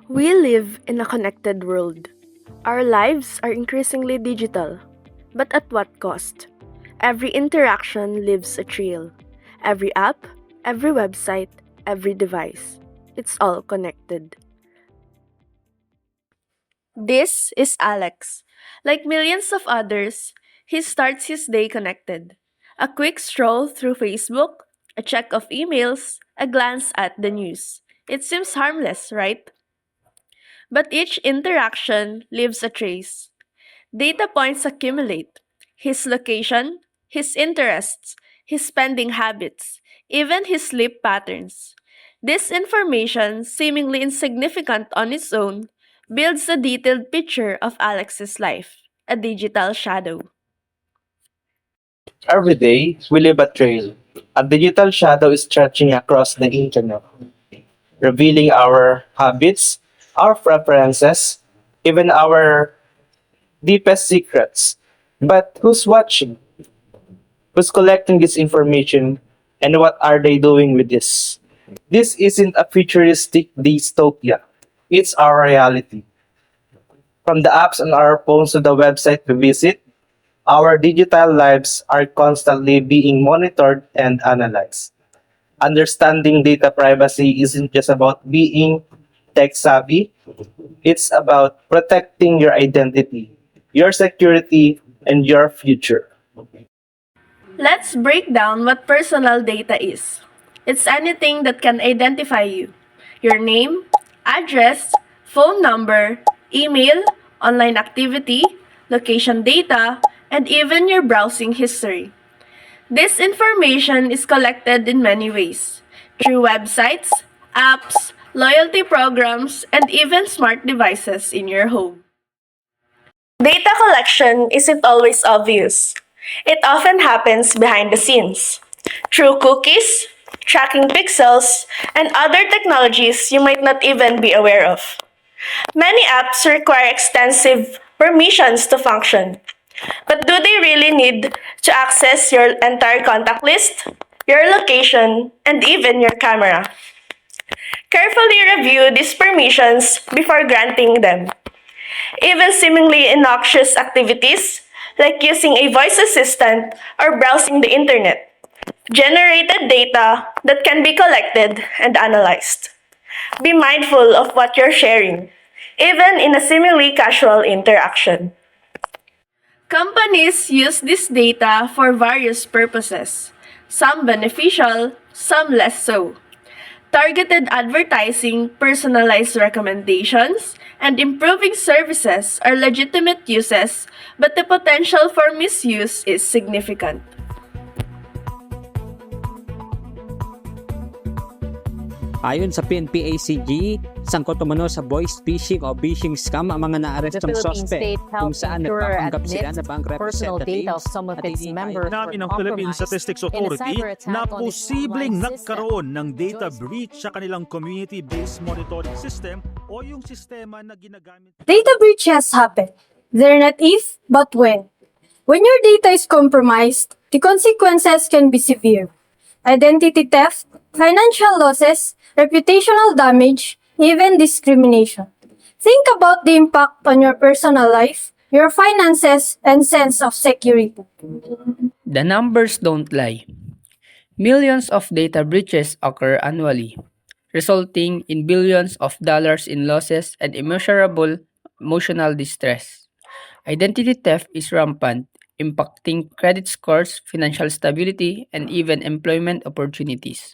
We live in a connected world. Our lives are increasingly digital. But at what cost? Every interaction leaves a trail. Every app, every website, every device. It's all connected. This is Alex. Like millions of others, he starts his day connected. A quick stroll through Facebook, a check of emails, a glance at the news. It seems harmless, right? But each interaction leaves a trace. Data points accumulate: his location, his interests, his spending habits, even his sleep patterns. This information, seemingly insignificant on its own, builds a detailed picture of Alex's life, a digital shadow. Every day, we leave a trail. A digital shadow is stretching across the internet, revealing our habits, our preferences, even our deepest secrets. But who's watching? Who's collecting this information? And what are they doing with this? This isn't a futuristic dystopia. It's our reality. From the apps on our phones to the website we visit, our digital lives are constantly being monitored and analyzed. Understanding data privacy isn't just about being tech savvy, it's about protecting your identity, your security, and your future. Let's break down what personal data is. It's anything that can identify you: your name, address, phone number, email, online activity, location data, and even your browsing history. This information is collected in many ways: through websites, apps, loyalty programs, and even smart devices in your home. Data collection isn't always obvious. It often happens behind the scenes, through cookies, tracking pixels, and other technologies you might not even be aware of. Many apps require extensive permissions to function. But do they really need to access your entire contact list, your location, and even your camera? Carefully review these permissions before granting them. Even seemingly innocuous activities, like using a voice assistant or browsing the internet, generated data that can be collected and analyzed. Be mindful of what you're sharing, even in a seemingly casual interaction. Companies use this data for various purposes, some beneficial, some less so. Targeted advertising, personalized recommendations, and improving services are legitimate uses, but the potential for misuse is significant. Ayon sa PNP-ACG, sangkot umano sa voice phishing o phishing scam ang mga naarestong sospek kung saan nagpapanggap sila na bank representative at namin ng Philippine Statistics Authority na posibleng nagkaroon ng data breach sa kanilang community-based monitoring system o yung sistema na ginagamit. Data breaches happen. They're not if, but when. When your data is compromised, the consequences can be severe. Identity theft, financial losses, reputational damage, even discrimination. Think about the impact on your personal life, your finances, and sense of security. The numbers don't lie. Millions of data breaches occur annually, resulting in billions of dollars in losses and immeasurable emotional distress. Identity theft is rampant, impacting credit scores, financial stability, and even employment opportunities.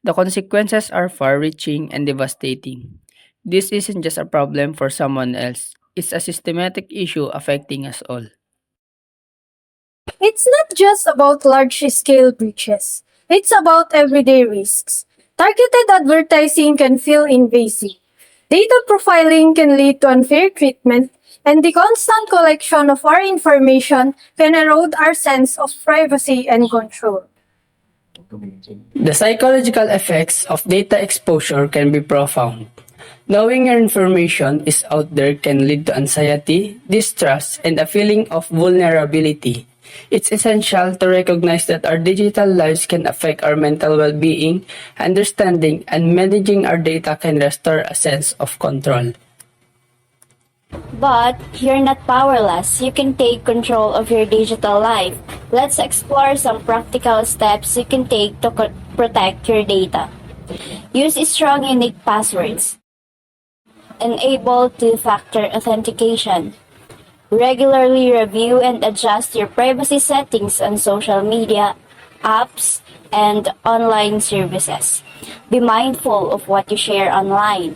The consequences are far-reaching and devastating. This isn't just a problem for someone else, it's a systematic issue affecting us all. It's not just about large-scale breaches. It's about everyday risks. Targeted advertising can feel invasive. Data profiling can lead to unfair treatment, and the constant collection of our information can erode our sense of privacy and control. The psychological effects of data exposure can be profound. Knowing your information is out there can lead to anxiety, distrust, and a feeling of vulnerability. It's essential to recognize that our digital lives can affect our mental well-being. Understanding and managing our data can restore a sense of control. But you're not powerless. You can take control of your digital life. Let's explore some practical steps you can take to protect your data. Use strong, unique passwords. Enable two-factor authentication. Regularly review and adjust your privacy settings on social media, apps, and online services. Be mindful of what you share online.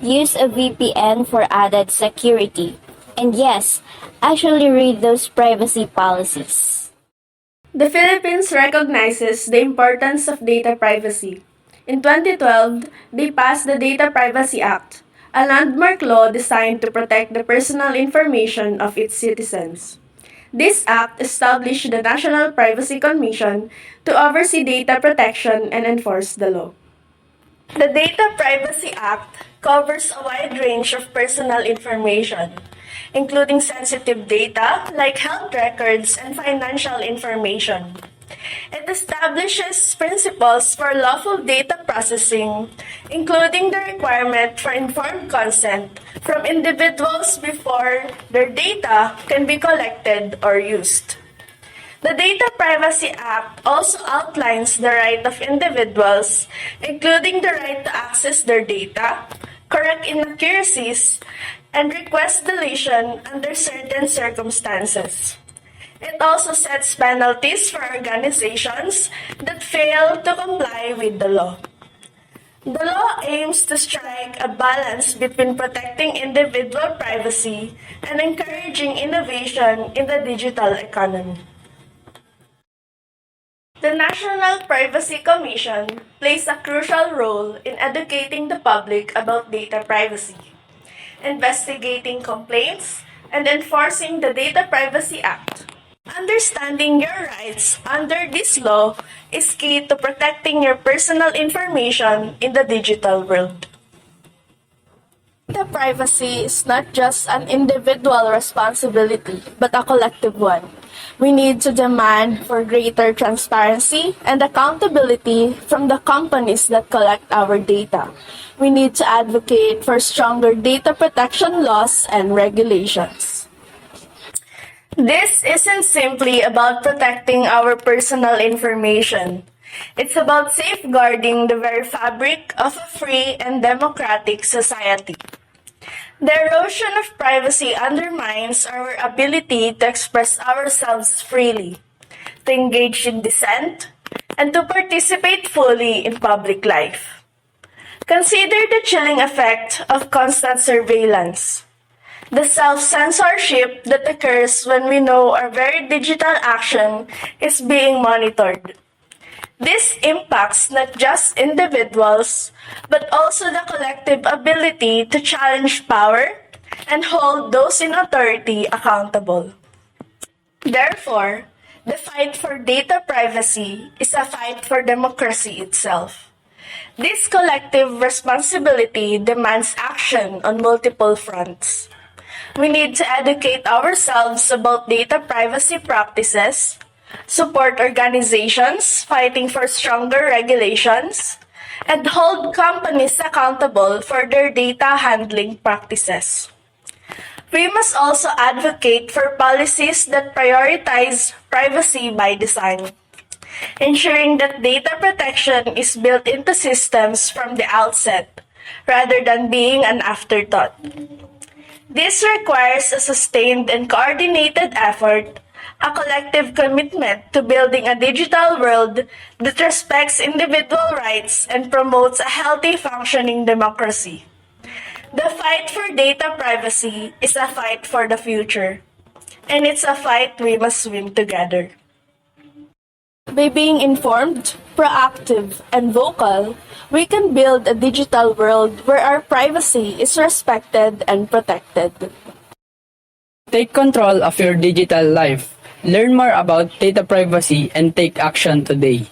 Use a VPN for added security. And yes, actually read those privacy policies. The Philippines recognizes the importance of data privacy. In 2012, they passed the Data Privacy Act, a landmark law designed to protect the personal information of its citizens. This act established the National Privacy Commission to oversee data protection and enforce the law. The Data Privacy Act covers a wide range of personal information, including sensitive data like health records and financial information. It establishes principles for lawful data processing, including the requirement for informed consent from individuals before their data can be collected or used. The Data Privacy Act also outlines the right of individuals, including the right to access their data, correct inaccuracies, and request deletion under certain circumstances. It also sets penalties for organizations that fail to comply with the law. The law aims to strike a balance between protecting individual privacy and encouraging innovation in the digital economy. The National Privacy Commission plays a crucial role in educating the public about data privacy, investigating complaints, and enforcing the Data Privacy Act. Understanding your rights under this law is key to protecting your personal information in the digital world. Data privacy is not just an individual responsibility, but a collective one. We need to demand for greater transparency and accountability from the companies that collect our data. We need to advocate for stronger data protection laws and regulations. This isn't simply about protecting our personal information. It's about safeguarding the very fabric of a free and democratic society. The erosion of privacy undermines our ability to express ourselves freely, to engage in dissent, and to participate fully in public life. Consider the chilling effect of constant surveillance. The self-censorship that occurs when we know our very digital action is being monitored. This impacts not just individuals, but also the collective ability to challenge power and hold those in authority accountable. Therefore, the fight for data privacy is a fight for democracy itself. This collective responsibility demands action on multiple fronts. We need to educate ourselves about data privacy practices, support organizations fighting for stronger regulations, and hold companies accountable for their data handling practices. We must also advocate for policies that prioritize privacy by design, ensuring that data protection is built into systems from the outset, rather than being an afterthought. This requires a sustained and coordinated effort, a collective commitment to building a digital world that respects individual rights and promotes a healthy functioning democracy. The fight for data privacy is a fight for the future, and it's a fight we must win together. By being informed, proactive, and vocal, we can build a digital world where our privacy is respected and protected. Take control of your digital life. Learn more about data privacy and take action today.